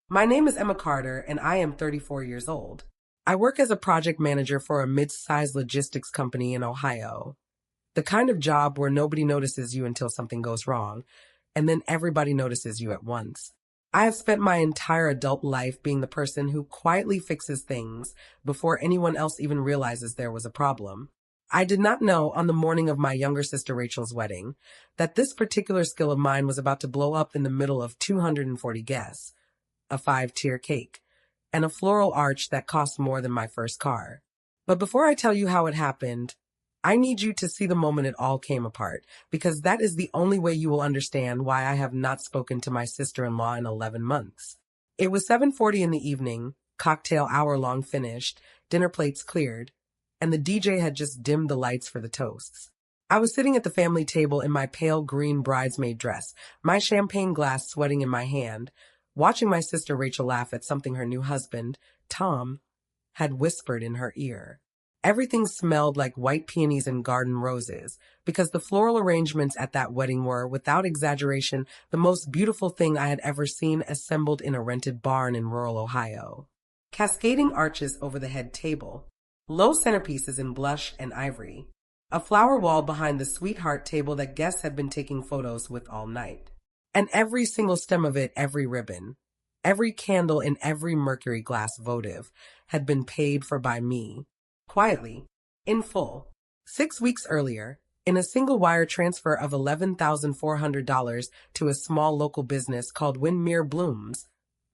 My name is Emma Carter, and I am 34 years old. I work as a project manager for a mid-sized logistics company in Ohio. The kind of job where nobody notices you until something goes wrong, and then everybody notices you at once. I have spent my entire adult life being the person who quietly fixes things before anyone else even realizes there was a problem. I did not know on the morning of my younger sister Rachel's wedding that this particular skill of mine was about to blow up in the middle of 240 guests, a five-tier cake, and a floral arch that cost more than my first car. But before I tell you how it happened, I need you to see the moment it all came apart, because that is the only way you will understand why I have not spoken to my sister-in-law in 11 months. It was 7:40 in the evening, cocktail hour long finished, dinner plates cleared, and the DJ had just dimmed the lights for the toasts. I was sitting at the family table in my pale green bridesmaid dress, my champagne glass sweating in my hand, watching my sister Rachel laugh at something her new husband, Tom, had whispered in her ear. Everything smelled like white peonies and garden roses, because the floral arrangements at that wedding were, without exaggeration, the most beautiful thing I had ever seen assembled in a rented barn in rural Ohio. Cascading arches over the head table, low centerpieces in blush and ivory, a flower wall behind the sweetheart table that guests had been taking photos with all night. And every single stem of it, every ribbon, every candle in every mercury glass votive had been paid for by me, quietly, in full. 6 weeks earlier, in a single wire transfer of $11,400 to a small local business called Windmere Blooms,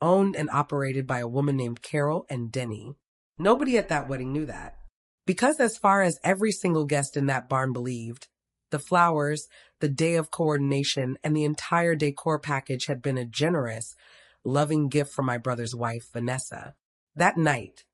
owned and operated by a woman named Carol and Denny. Nobody at that wedding knew that. Because as far as every single guest in that barn believed, the flowers, the day of coordination, and the entire decor package had been a generous, loving gift from my brother's wife, Vanessa. That night,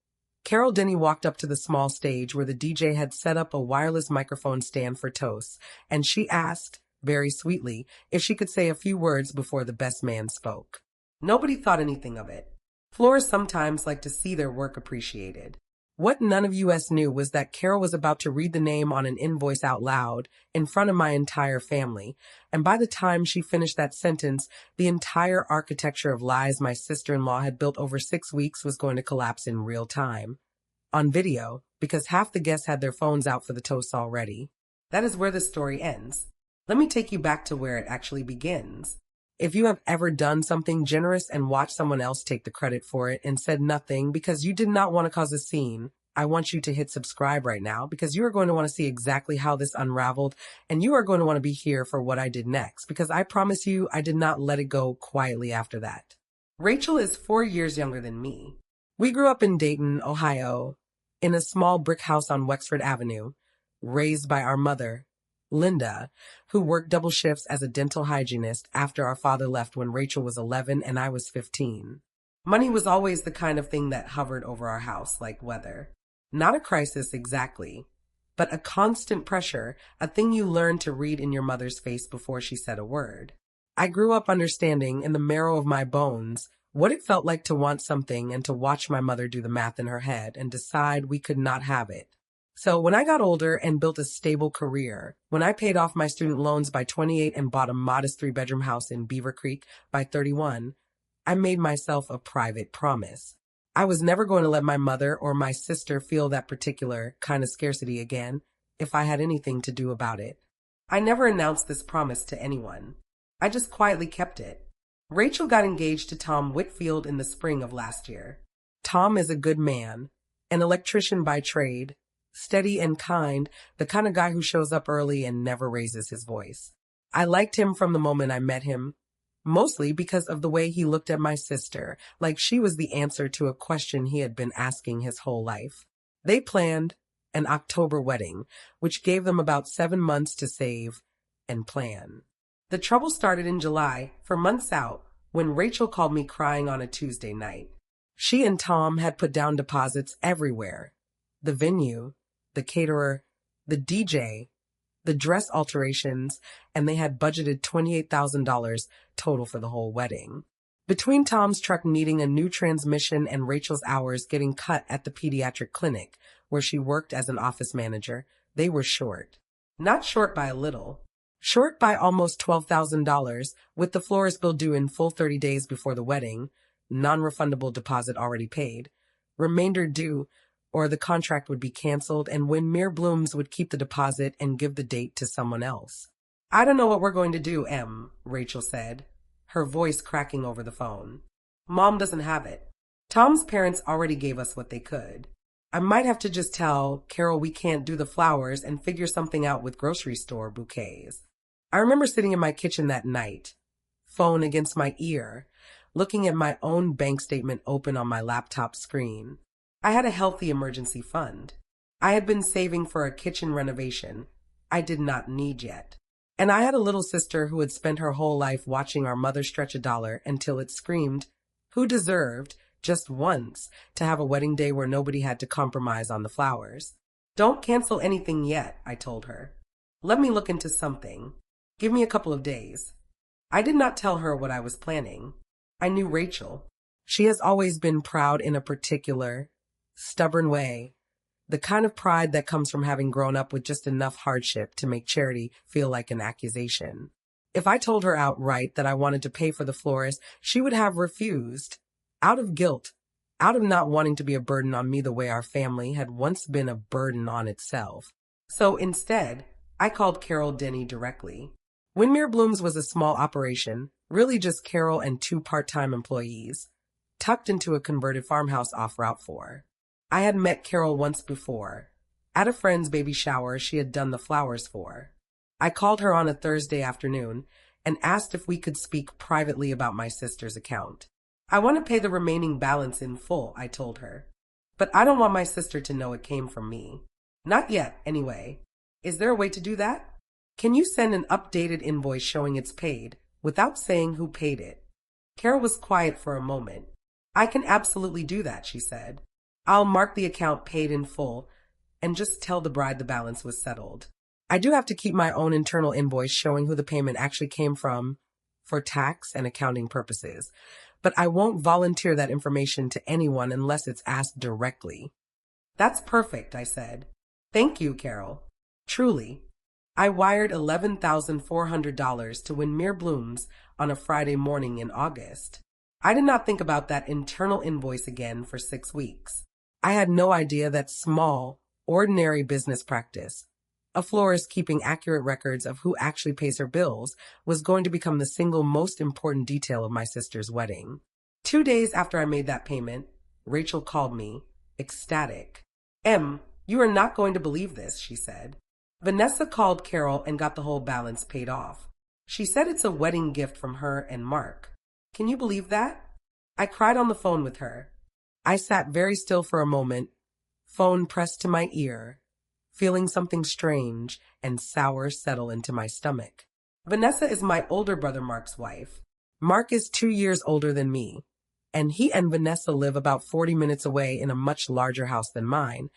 Carol Denny walked up to the small stage where the DJ had set up a wireless microphone stand for toasts, and she asked, very sweetly, if she could say a few words before the best man spoke. Nobody thought anything of it. Florists sometimes like to see their work appreciated. What none of us knew was that Carol was about to read the name on an invoice out loud in front of my entire family, and by the time she finished that sentence, the entire architecture of lies my sister-in-law had built over 6 weeks was going to collapse in real time. On video, because half the guests had their phones out for the toasts already. That is where the story ends. Let me take you back to where it actually begins. If you have ever done something generous and watched someone else take the credit for it and said nothing because you did not want to cause a scene, I want you to hit subscribe right now because you are going to want to see exactly how this unraveled, and you are going to want to be here for what I did next, because I promise you I did not let it go quietly after that. Rachel is 4 years younger than me. We grew up in Dayton, Ohio, in a small brick house on Wexford Avenue, raised by our mother, Linda, who worked double shifts as a dental hygienist after our father left when Rachel was 11 and I was 15. Money was always the kind of thing that hovered over our house like weather. Not a crisis exactly, but a constant pressure, a thing you learned to read in your mother's face before she said a word. I grew up understanding in the marrow of my bones what it felt like to want something and to watch my mother do the math in her head and decide we could not have it. So when I got older and built a stable career, when I paid off my student loans by 28 and bought a modest 3-bedroom house in Beaver Creek by 31, I made myself a private promise. I was never going to let my mother or my sister feel that particular kind of scarcity again if I had anything to do about it. I never announced this promise to anyone. I just quietly kept it. Rachel got engaged to Tom Whitfield in the spring of last year. Tom is a good man, an electrician by trade, steady and kind, the kind of guy who shows up early and never raises his voice. I liked him from the moment I met him, mostly because of the way he looked at my sister, like she was the answer to a question he had been asking his whole life. They planned an October wedding, which gave them about 7 months to save and plan. The trouble started in July, for months out, when Rachel called me crying on a Tuesday night. She and Tom had put down deposits everywhere. The venue, the caterer, the DJ, the dress alterations, and they had budgeted $28,000 total for the whole wedding. Between Tom's truck needing a new transmission and Rachel's hours getting cut at the pediatric clinic, where she worked as an office manager, they were short. Not short by a little. Short by almost $12,000, with the florist bill due in full 30 days before the wedding. non-refundable deposit already paid, remainder due, or the contract would be canceled and Windmere Blooms would keep the deposit and give the date to someone else. I don't know what we're going to do, Rachel said, her voice cracking over the phone. Mom doesn't have it. Tom's parents already gave us what they could. I might have to just tell Carol we can't do the flowers and figure something out with grocery store bouquets. I remember sitting in my kitchen that night, phone against my ear, looking at my own bank statement open on my laptop screen. I had a healthy emergency fund. I had been saving for a kitchen renovation I did not need yet. And I had a little sister who had spent her whole life watching our mother stretch a dollar until it screamed, who deserved, just once, to have a wedding day where nobody had to compromise on the flowers. Don't cancel anything yet, I told her. Let me look into something. Give me a couple of days. I did not tell her what I was planning. I knew Rachel. She has always been proud in a particular, stubborn way. The kind of pride that comes from having grown up with just enough hardship to make charity feel like an accusation. If I told her outright that I wanted to pay for the florist, she would have refused. Out of guilt, out of not wanting to be a burden on me the way our family had once been a burden on itself. So instead, I called Carol Denny directly. Windmere Blooms was a small operation, really just Carol and 2 part-time employees, tucked into a converted farmhouse off Route 4. I had met Carol once before. At a friend's baby shower she had done the flowers for. I called her on a Thursday afternoon and asked if we could speak privately about my sister's account. I want to pay the remaining balance in full, I told her. But I don't want my sister to know it came from me. Not yet, anyway. Is there a way to do that? Can you send an updated invoice showing it's paid, without saying who paid it? Carol was quiet for a moment. I can absolutely do that, she said. I'll mark the account paid in full and just tell the bride the balance was settled. I do have to keep my own internal invoice showing who the payment actually came from for tax and accounting purposes, but I won't volunteer that information to anyone unless it's asked directly. That's perfect, I said. Thank you, Carol. Truly. I wired $11,400 to Windmere Blooms on a Friday morning in August. I did not think about that internal invoice again for 6 weeks. I had no idea that small, ordinary business practice, a florist keeping accurate records of who actually pays her bills, was going to become the single most important detail of my sister's wedding. 2 days after I made that payment, Rachel called me, ecstatic. You are not going to believe this, she said. Vanessa called Carol and got the whole balance paid off. She said it's a wedding gift from her and Mark. Can you believe that? I cried on the phone with her. I sat very still for a moment, phone pressed to my ear, feeling something strange and sour settle into my stomach. Vanessa is my older brother Mark's wife. Mark is 2 years older than me, and he and Vanessa live about 40 minutes away in a much larger house than mine,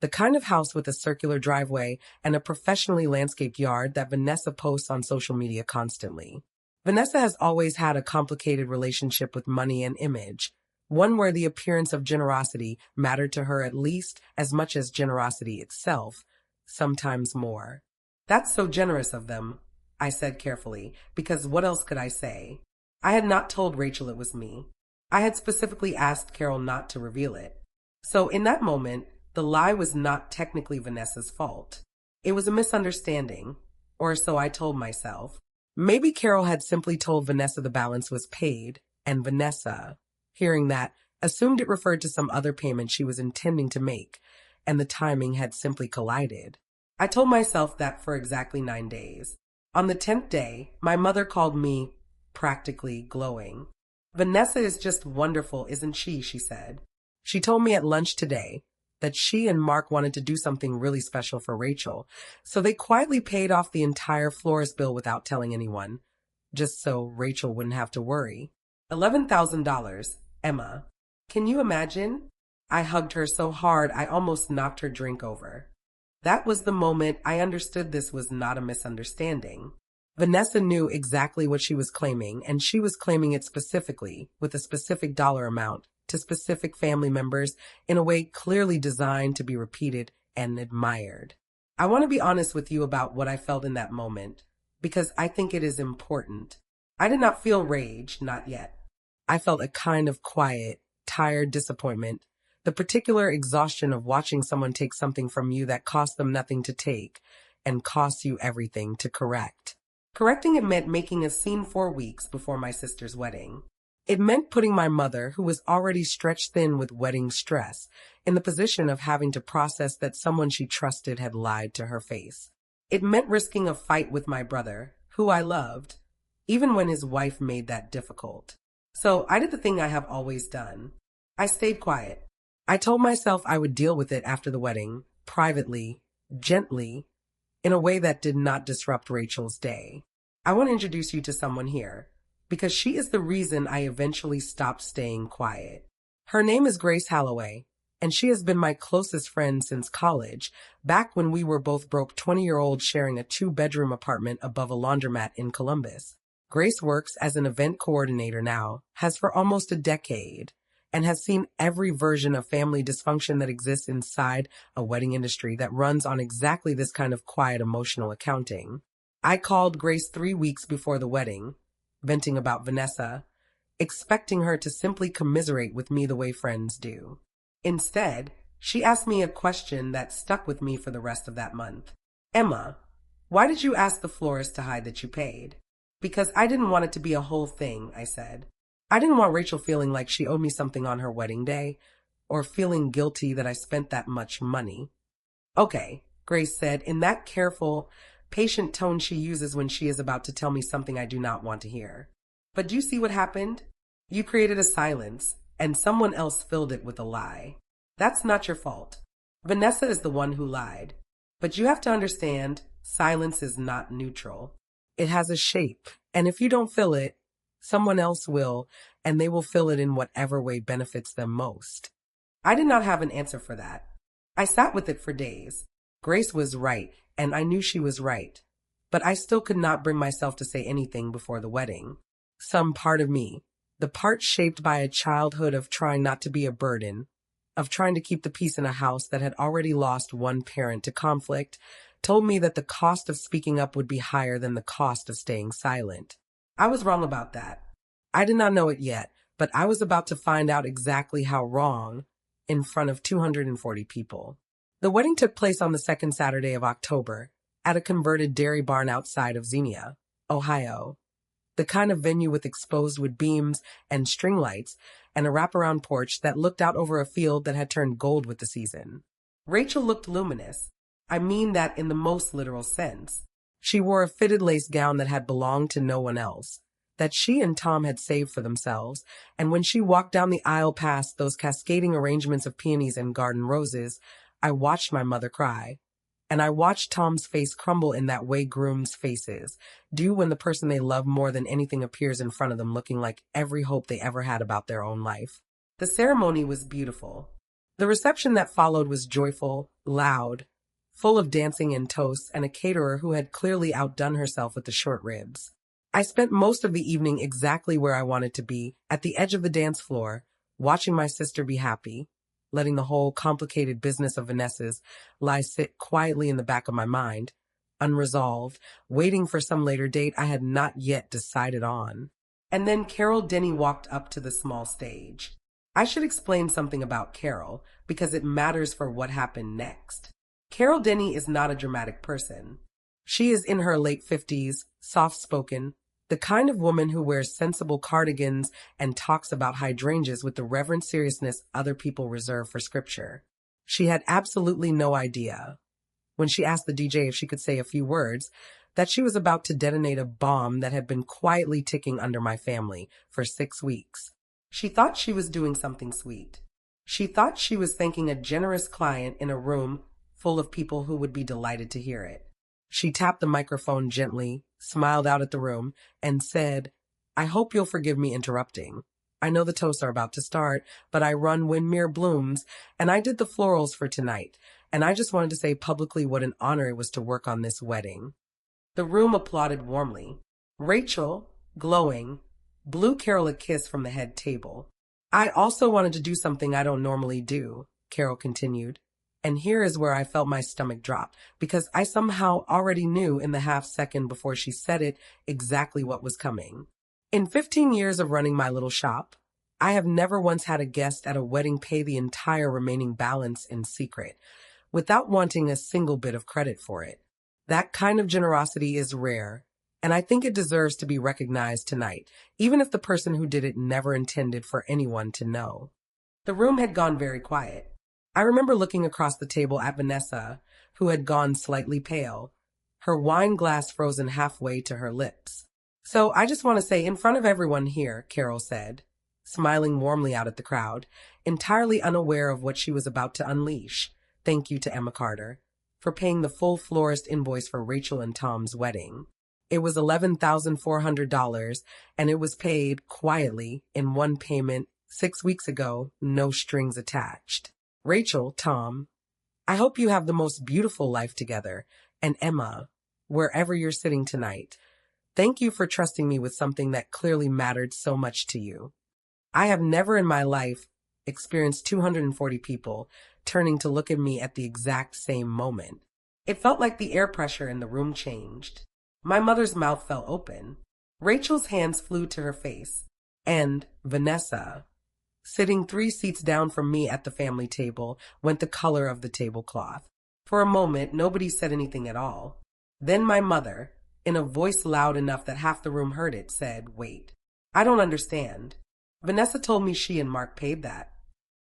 the kind of house with a circular driveway and a professionally landscaped yard that Vanessa posts on social media constantly. Vanessa has always had a complicated relationship with money and image, one where the appearance of generosity mattered to her at least as much as generosity itself, sometimes more. That's so generous of them, I said carefully, because what else could I say? I had not told Rachel it was me. I had specifically asked Carol not to reveal it. So in that moment, the lie was not technically Vanessa's fault. It was a misunderstanding, or so I told myself. Maybe Carol had simply told Vanessa the balance was paid, and Vanessa, hearing that, assumed it referred to some other payment she was intending to make, and the timing had simply collided. I told myself that for exactly 9 days. On the 10th day, my mother called me, practically glowing. Vanessa is just wonderful, isn't she? She said. She told me at lunch today that she and Mark wanted to do something really special for Rachel, so they quietly paid off the entire florist bill without telling anyone, just so Rachel wouldn't have to worry. $11,000, Emma. Can you imagine? I hugged her so hard I almost knocked her drink over. That was the moment I understood this was not a misunderstanding. Vanessa knew exactly what she was claiming, and she was claiming it specifically, with a specific dollar amount, to specific family members in a way clearly designed to be repeated and admired. I want to be honest with you about what I felt in that moment, because I think it is important. I did not feel rage, not yet. I felt a kind of quiet, tired disappointment, the particular exhaustion of watching someone take something from you that cost them nothing to take and costs you everything to correct. Correcting it meant making a scene 4 weeks before my sister's wedding. It meant putting my mother, who was already stretched thin with wedding stress, in the position of having to process that someone she trusted had lied to her face. It meant risking a fight with my brother, who I loved, even when his wife made that difficult. So I did the thing I have always done. I stayed quiet. I told myself I would deal with it after the wedding, privately, gently, in a way that did not disrupt Rachel's day. I want to introduce you to someone here, because she is the reason I eventually stopped staying quiet. Her name is Grace Holloway, and she has been my closest friend since college, back when we were both broke 20-year-olds sharing a 2-bedroom apartment above a laundromat in Columbus. Grace works as an event coordinator now, has for almost a decade, and has seen every version of family dysfunction that exists inside a wedding industry that runs on exactly this kind of quiet emotional accounting. I called Grace 3 weeks before the wedding, venting about Vanessa, expecting her to simply commiserate with me the way friends do. Instead, she asked me a question that stuck with me for the rest of that month. Emma, why did you ask the florist to hide that you paid? Because I didn't want it to be a whole thing, I said. I didn't want Rachel feeling like she owed me something on her wedding day, or feeling guilty that I spent that much money. Okay, Grace said, in that careful, patient tone she uses when she is about to tell me something I do not want to hear. But do you see what happened? You created a silence, and someone else filled it with a lie. That's not your fault. Vanessa is the one who lied. But you have to understand, silence is not neutral. It has a shape, and if you don't fill it, someone else will, and they will fill it in whatever way benefits them most. I did not have an answer for that. I sat with it for days. Grace was right, and I knew she was right. But I still could not bring myself to say anything before the wedding. Some part of me, the part shaped by a childhood of trying not to be a burden, of trying to keep the peace in a house that had already lost one parent to conflict, told me that the cost of speaking up would be higher than the cost of staying silent. I was wrong about that. I did not know it yet, but I was about to find out exactly how wrong in front of 240 people. The wedding took place on the second Saturday of October at a converted dairy barn outside of Xenia, Ohio. The kind of venue with exposed wood beams and string lights and a wraparound porch that looked out over a field that had turned gold with the season. Rachel looked luminous. I mean that in the most literal sense. She wore a fitted lace gown that had belonged to no one else, that she and Tom had saved for themselves, and when she walked down the aisle past those cascading arrangements of peonies and garden roses, I watched my mother cry. And I watched Tom's face crumble in that way grooms' faces do when the person they love more than anything appears in front of them looking like every hope they ever had about their own life. The ceremony was beautiful. The reception that followed was joyful, loud, full of dancing and toasts, and a caterer who had clearly outdone herself with the short ribs. I spent most of the evening exactly where I wanted to be, at the edge of the dance floor, watching my sister be happy, letting the whole complicated business of Vanessa's lie sit quietly in the back of my mind, unresolved, waiting for some later date I had not yet decided on. And then Carol Denny walked up to the small stage. I should explain something about Carol, because it matters for what happened next. Carol Denny is not a dramatic person. She is in her late 50s, soft-spoken, the kind of woman who wears sensible cardigans and talks about hydrangeas with the reverent seriousness other people reserve for scripture. She had absolutely no idea, when she asked the DJ if she could say a few words, that she was about to detonate a bomb that had been quietly ticking under my family for 6 weeks. She thought she was doing something sweet. She thought she was thanking a generous client in a room full of people who would be delighted to hear it. She tapped the microphone gently, smiled out at the room, and said, I hope you'll forgive me interrupting. I know the toasts are about to start, but I run Windmere Blooms, and I did the florals for tonight, and I just wanted to say publicly what an honor it was to work on this wedding. The room applauded warmly. Rachel, glowing, blew Carol a kiss from the head table. I also wanted to do something I don't normally do, Carol continued. And here is where I felt my stomach drop, because I somehow already knew in the half second before she said it exactly what was coming. In 15 years of running my little shop, I have never once had a guest at a wedding pay the entire remaining balance in secret, without wanting a single bit of credit for it. That kind of generosity is rare, and I think it deserves to be recognized tonight, even if the person who did it never intended for anyone to know. The room had gone very quiet. I remember looking across the table at Vanessa, who had gone slightly pale, her wine glass frozen halfway to her lips. So I just want to say in front of everyone here, Carol said, smiling warmly out at the crowd, entirely unaware of what she was about to unleash. Thank you to Emma Carter for paying the full florist invoice for Rachel and Tom's wedding. It was $11,400, and it was paid quietly in one payment 6 weeks ago, no strings attached. Rachel, Tom, I hope you have the most beautiful life together. And Emma, wherever you're sitting tonight, thank you for trusting me with something that clearly mattered so much to you. I have never in my life experienced 240 people turning to look at me at the exact same moment. It felt like the air pressure in the room changed. My mother's mouth fell open. Rachel's hands flew to her face. And Vanessa, sitting 3 seats down from me at the family table, went the color of the tablecloth. For a moment, nobody said anything at all. Then my mother, in a voice loud enough that half the room heard it, said, "Wait, I don't understand. Vanessa told me she and Mark paid that."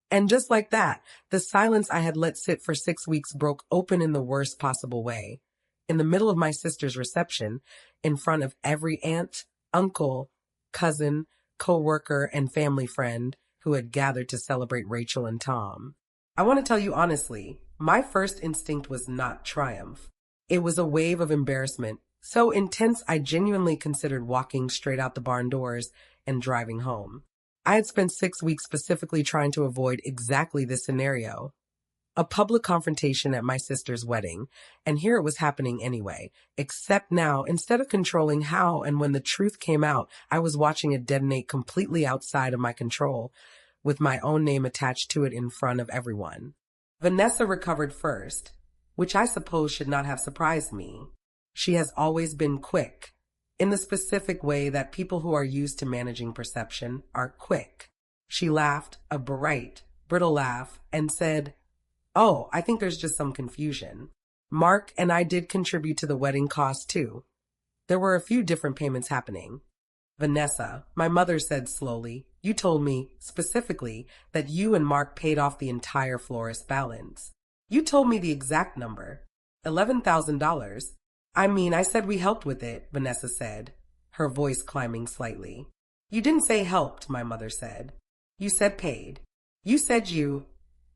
And just like that, the silence I had let sit for 6 weeks broke open in the worst possible way. In the middle of my sister's reception, in front of every aunt, uncle, cousin, co-worker, and family friend who had gathered to celebrate Rachel and Tom. I want to tell you honestly, my first instinct was not triumph. It was a wave of embarrassment, so intense I genuinely considered walking straight out the barn doors and driving home. I had spent 6 weeks specifically trying to avoid exactly this scenario. A public confrontation at my sister's wedding, and here it was happening anyway, except now, instead of controlling how and when the truth came out, I was watching it detonate completely outside of my control, with my own name attached to it in front of everyone. Vanessa recovered first, which I suppose should not have surprised me. She has always been quick, in the specific way that people who are used to managing perception are quick. She laughed, a bright, brittle laugh, and said, "Oh, I think there's just some confusion. Mark and I did contribute to the wedding cost too. There were a few different payments happening." "Vanessa," my mother said slowly, "you told me, specifically, that you and Mark paid off the entire florist balance. You told me the exact number. $11,000. I mean, I said we helped with it," Vanessa said, her voice climbing slightly. "You didn't say helped," my mother said. "You said paid. You said you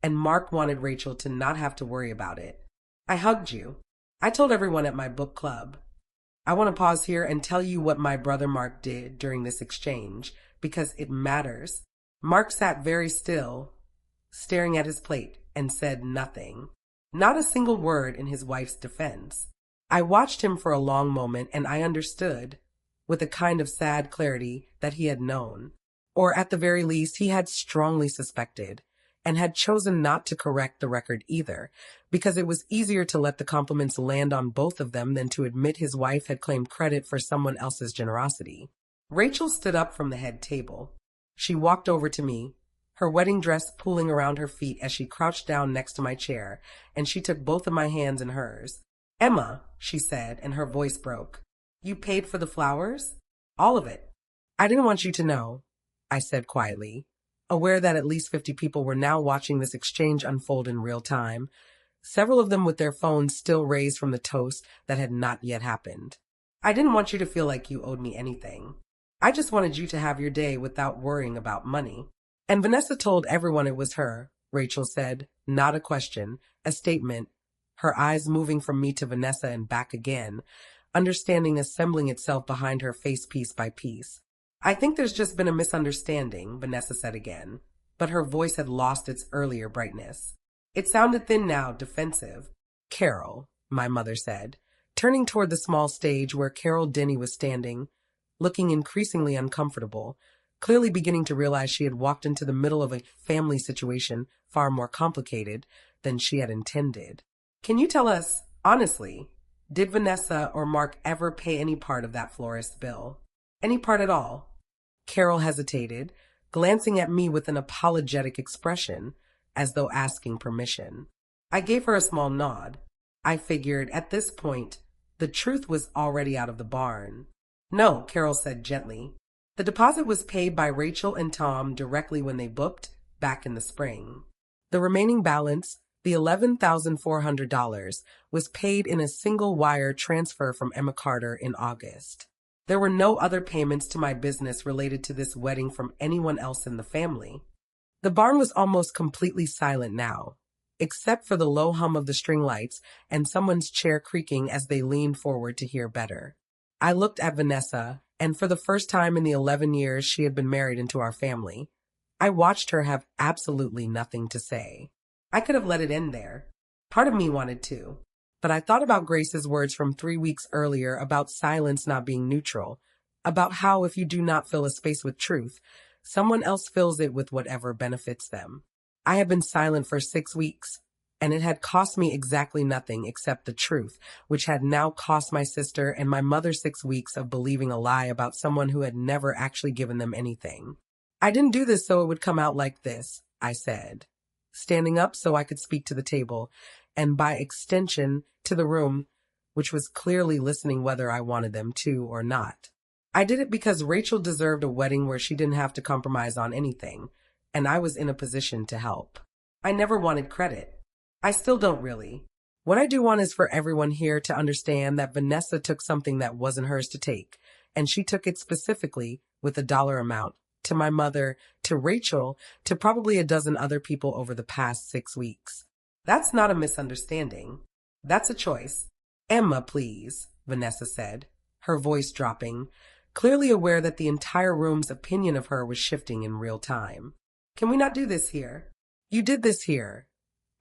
and Mark wanted Rachel to not have to worry about it. I hugged you. I told everyone at my book club. I want to pause here and tell you what my brother Mark did during this exchange, because it matters." Mark sat very still, staring at his plate, and said nothing. Not a single word in his wife's defense. I watched him for a long moment, and I understood, with a kind of sad clarity, that he had known. Or at the very least, he had strongly suspected, and had chosen not to correct the record either, because it was easier to let the compliments land on both of them than to admit his wife had claimed credit for someone else's generosity. Rachel stood up from the head table. She walked over to me, her wedding dress pulling around her feet as she crouched down next to my chair, and she took both of my hands in hers. "Emma," she said, and her voice broke, "you paid for the flowers? All of it?" "I didn't want you to know," I said quietly, aware that at least 50 people were now watching this exchange unfold in real time, several of them with their phones still raised from the toast that had not yet happened. "I didn't want you to feel like you owed me anything. I just wanted you to have your day without worrying about money." "And Vanessa told everyone it was her," Rachel said, not a question, a statement, her eyes moving from me to Vanessa and back again, understanding assembling itself behind her face piece by piece. "I think there's just been a misunderstanding," Vanessa said again, but her voice had lost its earlier brightness. It sounded thin now, defensive. "Carol," my mother said, turning toward the small stage where Carol Denny was standing, looking increasingly uncomfortable, clearly beginning to realize she had walked into the middle of a family situation far more complicated than she had intended. "Can you tell us, honestly, did Vanessa or Mark ever pay any part of that florist bill? Any part at all?" Carol hesitated, glancing at me with an apologetic expression, as though asking permission. I gave her a small nod. I figured, at this point, the truth was already out of the barn. No, Carol said gently. The deposit was paid by Rachel and Tom directly when they booked, back in the spring. The remaining balance, the $11,400, was paid in a single wire transfer from Emma Carter in August. There were no other payments to my business related to this wedding from anyone else in the family. The barn was almost completely silent now, except for the low hum of the string lights and someone's chair creaking as they leaned forward to hear better. I looked at Vanessa, and for the first time in the 11 years she had been married into our family, I watched her have absolutely nothing to say. I could have let it end there. Part of me wanted to. But I thought about Grace's words from 3 weeks earlier about silence not being neutral, about how if you do not fill a space with truth, someone else fills it with whatever benefits them. I had been silent for 6 weeks, and it had cost me exactly nothing except the truth, which had now cost my sister and my mother 6 weeks of believing a lie about someone who had never actually given them anything. I didn't do this so it would come out like this, I said, standing up so I could speak to the table, and by extension to the room, which was clearly listening whether I wanted them to or not. I did it because Rachel deserved a wedding where she didn't have to compromise on anything, and I was in a position to help. I never wanted credit. I still don't really. What I do want is for everyone here to understand that Vanessa took something that wasn't hers to take, and she took it specifically with a dollar amount, to my mother, to Rachel, to probably a dozen other people over the past 6 weeks. That's not a misunderstanding. That's a choice. Emma, please, Vanessa said, her voice dropping, clearly aware that the entire room's opinion of her was shifting in real time. Can we not do this here? You did this here,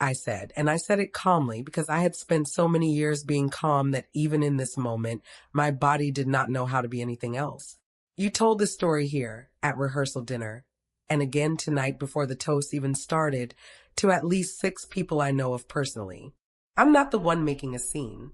I said, and I said it calmly because I had spent so many years being calm that even in this moment, my body did not know how to be anything else. You told this story here, at rehearsal dinner, and again tonight before the toast even started, to at least 6 people I know of personally. I'm not the one making a scene.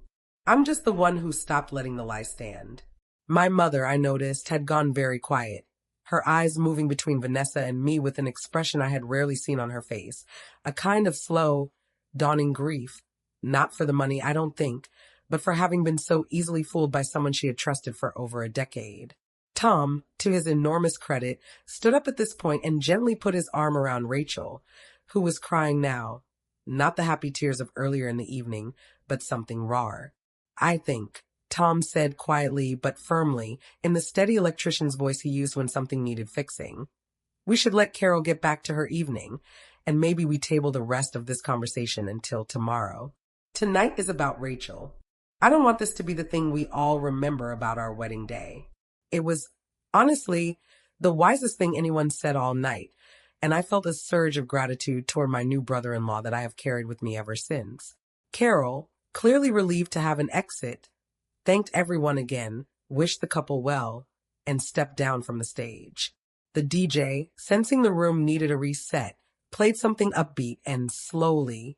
I'm just the one who stopped letting the lie stand. My mother, I noticed, had gone very quiet, her eyes moving between Vanessa and me with an expression I had rarely seen on her face, a kind of slow, dawning grief, not for the money, I don't think, but for having been so easily fooled by someone she had trusted for over a decade. Tom, to his enormous credit, stood up at this point and gently put his arm around Rachel, who was crying now, not the happy tears of earlier in the evening, but something rawer. I think, Tom said quietly but firmly, in the steady electrician's voice he used when something needed fixing, we should let Carol get back to her evening, and maybe we table the rest of this conversation until tomorrow. Tonight is about Rachel. I don't want this to be the thing we all remember about our wedding day. It was, honestly, the wisest thing anyone said all night, and I felt a surge of gratitude toward my new brother-in-law that I have carried with me ever since. Carol, clearly relieved to have an exit, thanked everyone again, wished the couple well, and stepped down from the stage. The DJ, sensing the room needed a reset, played something upbeat and slowly,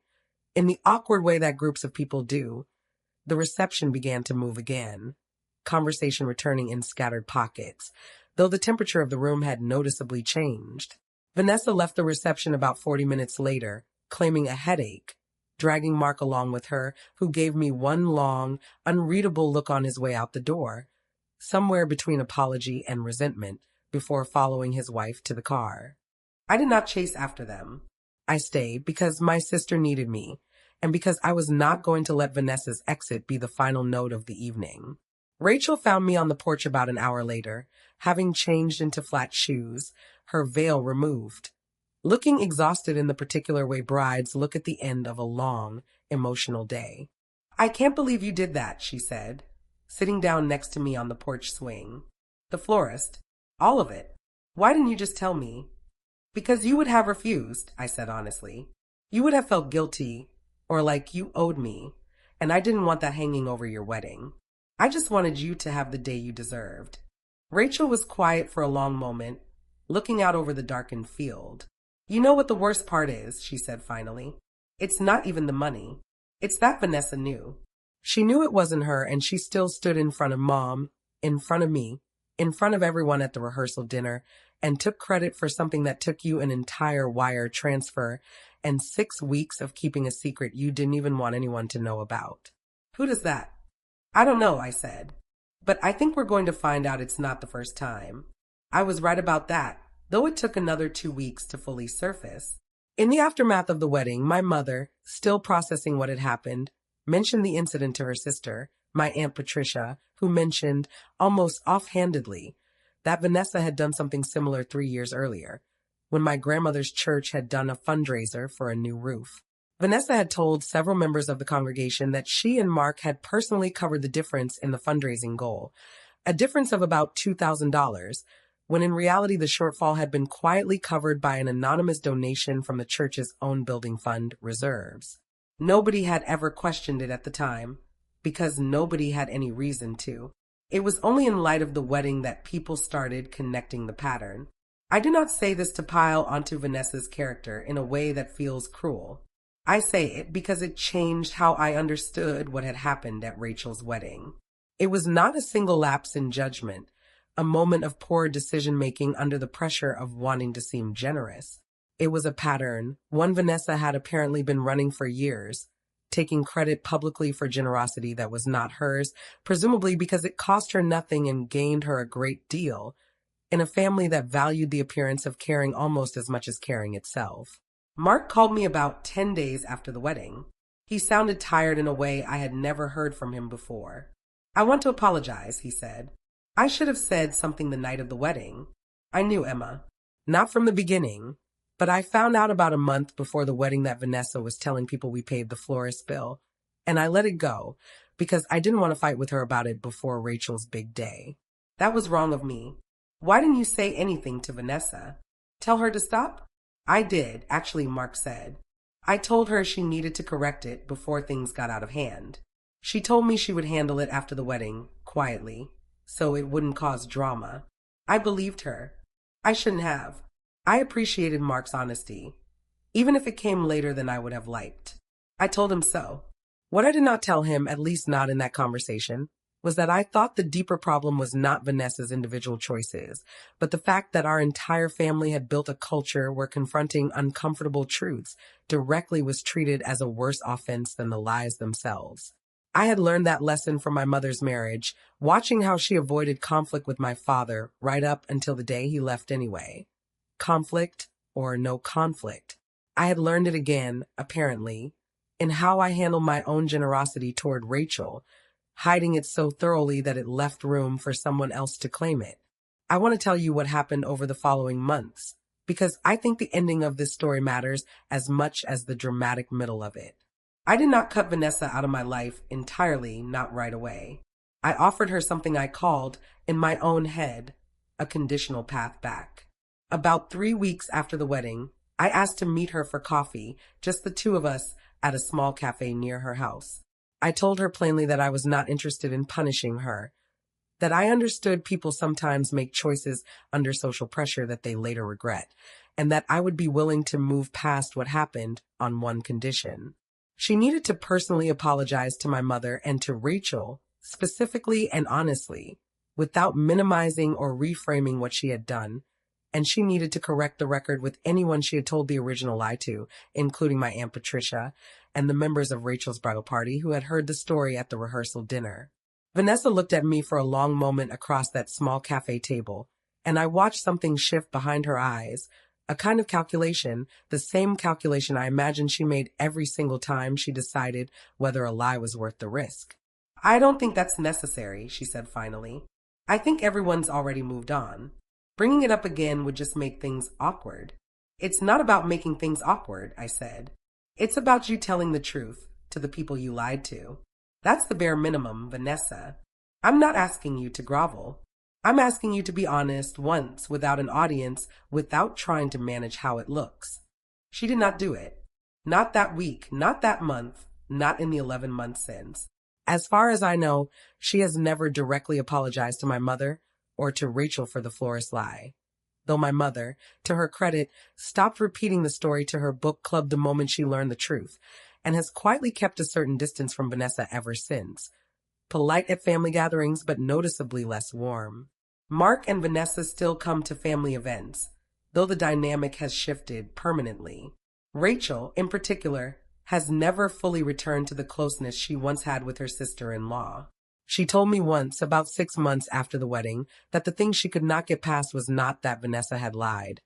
in the awkward way that groups of people do, the reception began to move again, conversation returning in scattered pockets, though the temperature of the room had noticeably changed. Vanessa left the reception about 40 minutes later, claiming a headache, dragging Mark along with her, who gave me one long, unreadable look on his way out the door, somewhere between apology and resentment, before following his wife to the car. I did not chase after them. I stayed because my sister needed me, and because I was not going to let Vanessa's exit be the final note of the evening. Rachel found me on the porch about an hour later, having changed into flat shoes, her veil removed, looking exhausted in the particular way brides look at the end of a long, emotional day. I can't believe you did that, she said, sitting down next to me on the porch swing. The florist. All of it. Why didn't you just tell me? Because you would have refused, I said honestly. You would have felt guilty, or like you owed me, and I didn't want that hanging over your wedding. I just wanted you to have the day you deserved. Rachel was quiet for a long moment, looking out over the darkened field. You know what the worst part is, she said finally. It's not even the money. It's that Vanessa knew. She knew it wasn't her, and she still stood in front of Mom, in front of me, in front of everyone at the rehearsal dinner and took credit for something that took you an entire wire transfer and 6 weeks of keeping a secret you didn't even want anyone to know about. Who does that? I don't know, I said. But I think we're going to find out it's not the first time. I was right about that, though it took another 2 weeks to fully surface. In the aftermath of the wedding, my mother, still processing what had happened, mentioned the incident to her sister, my Aunt Patricia, who mentioned, almost offhandedly, that Vanessa had done something similar 3 years earlier, when my grandmother's church had done a fundraiser for a new roof. Vanessa had told several members of the congregation that she and Mark had personally covered the difference in the fundraising goal, a difference of about $2,000, when in reality the shortfall had been quietly covered by an anonymous donation from the church's own building fund reserves. Nobody had ever questioned it at the time, because nobody had any reason to. It was only in light of the wedding that people started connecting the pattern. I do not say this to pile onto Vanessa's character in a way that feels cruel. I say it because it changed how I understood what had happened at Rachel's wedding. It was not a single lapse in judgment, a moment of poor decision-making under the pressure of wanting to seem generous. It was a pattern, one Vanessa had apparently been running for years, taking credit publicly for generosity that was not hers, presumably because it cost her nothing and gained her a great deal, in a family that valued the appearance of caring almost as much as caring itself. Mark called me about 10 days after the wedding. He sounded tired in a way I had never heard from him before. I want to apologize, he said. I should have said something the night of the wedding. I knew Emma. Not from the beginning, but I found out about a month before the wedding that Vanessa was telling people we paid the florist bill, and I let it go because I didn't want to fight with her about it before Rachel's big day. That was wrong of me. Why didn't you say anything to Vanessa? Tell her to stop? I did, actually, Mark said. I told her she needed to correct it before things got out of hand. She told me she would handle it after the wedding, quietly, so it wouldn't cause drama. I believed her. I shouldn't have. I appreciated Mark's honesty, even if it came later than I would have liked. I told him so. What I did not tell him, at least not in that conversation, was that I thought the deeper problem was not Vanessa's individual choices, but the fact that our entire family had built a culture where confronting uncomfortable truths directly was treated as a worse offense than the lies themselves. I had learned that lesson from my mother's marriage, watching how she avoided conflict with my father right up until the day he left anyway. Conflict or no conflict. I had learned it again, apparently, in how I handled my own generosity toward Rachel, hiding it so thoroughly that it left room for someone else to claim it. I want to tell you what happened over the following months, because I think the ending of this story matters as much as the dramatic middle of it. I did not cut Vanessa out of my life entirely, not right away. I offered her something I called, in my own head, a conditional path back. About 3 weeks after the wedding, I asked to meet her for coffee, just the two of us, at a small cafe near her house. I told her plainly that I was not interested in punishing her, that I understood people sometimes make choices under social pressure that they later regret, and that I would be willing to move past what happened on one condition. She needed to personally apologize to my mother and to Rachel, specifically and honestly, without minimizing or reframing what she had done, and she needed to correct the record with anyone she had told the original lie to, including my Aunt Patricia and the members of Rachel's bridal party who had heard the story at the rehearsal dinner. Vanessa looked at me for a long moment across that small cafe table, and I watched something shift behind her eyes, a kind of calculation, the same calculation I imagine she made every single time she decided whether a lie was worth the risk. I don't think that's necessary, she said finally. I think everyone's already moved on. Bringing it up again would just make things awkward. It's not about making things awkward, I said. It's about you telling the truth to the people you lied to. That's the bare minimum, Vanessa. I'm not asking you to grovel. I'm asking you to be honest once without an audience, without trying to manage how it looks. She did not do it. Not that week, not that month, not in the 11 months since. As far as I know, she has never directly apologized to my mother or to Rachel for the florist lie. Though my mother, to her credit, stopped repeating the story to her book club the moment she learned the truth, and has quietly kept a certain distance from Vanessa ever since. Polite at family gatherings, but noticeably less warm. Mark and Vanessa still come to family events, though the dynamic has shifted permanently. Rachel, in particular, has never fully returned to the closeness she once had with her sister-in-law. She told me once, about 6 months after the wedding, that the thing she could not get past was not that Vanessa had lied,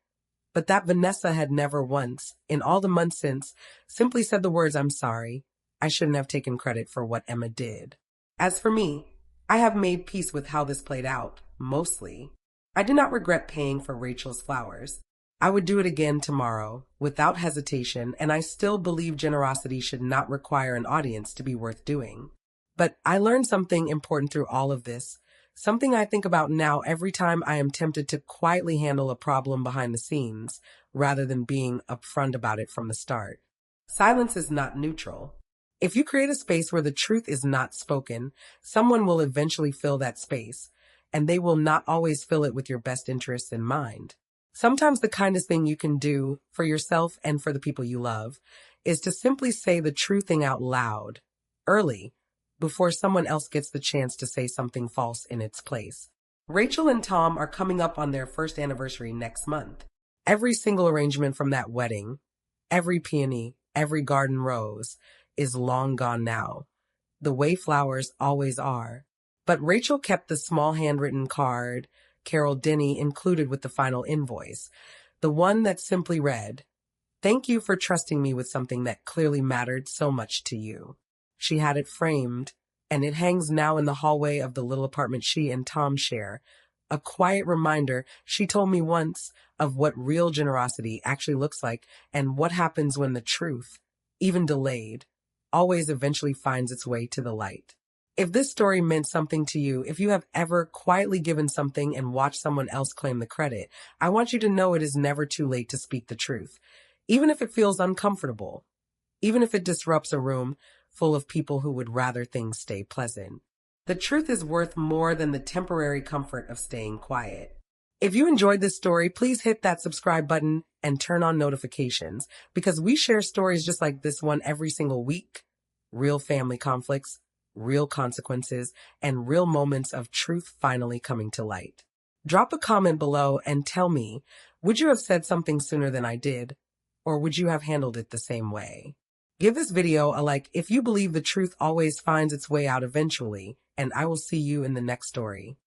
but that Vanessa had never once, in all the months since, simply said the words, "I'm sorry. I shouldn't have taken credit for what Emma did." As for me, I have made peace with how this played out, mostly. I do not regret paying for Rachel's flowers. I would do it again tomorrow, without hesitation, and I still believe generosity should not require an audience to be worth doing. But I learned something important through all of this, something I think about now every time I am tempted to quietly handle a problem behind the scenes, rather than being upfront about it from the start. Silence is not neutral. If you create a space where the truth is not spoken, someone will eventually fill that space, and they will not always fill it with your best interests in mind. Sometimes the kindest thing you can do for yourself and for the people you love is to simply say the true thing out loud, early, before someone else gets the chance to say something false in its place. Rachel and Tom are coming up on their first anniversary next month. Every single arrangement from that wedding, every peony, every garden rose, is long gone now, the way flowers always are. But Rachel kept the small handwritten card Carol Denny included with the final invoice, the one that simply read, "Thank you for trusting me with something that clearly mattered so much to you." She had it framed, and it hangs now in the hallway of the little apartment she and Tom share, a quiet reminder, she told me once, of what real generosity actually looks like and what happens when the truth, even delayed, always eventually finds its way to the light. If this story meant something to you, if you have ever quietly given something and watched someone else claim the credit, I want you to know it is never too late to speak the truth, even if it feels uncomfortable, even if it disrupts a room full of people who would rather things stay pleasant. The truth is worth more than the temporary comfort of staying quiet. If you enjoyed this story, please hit that subscribe button and turn on notifications, because we share stories just like this one every single week. Real family conflicts, real consequences, and real moments of truth finally coming to light. Drop a comment below and tell me, would you have said something sooner than I did, or would you have handled it the same way? Give this video a like if you believe the truth always finds its way out eventually, and I will see you in the next story.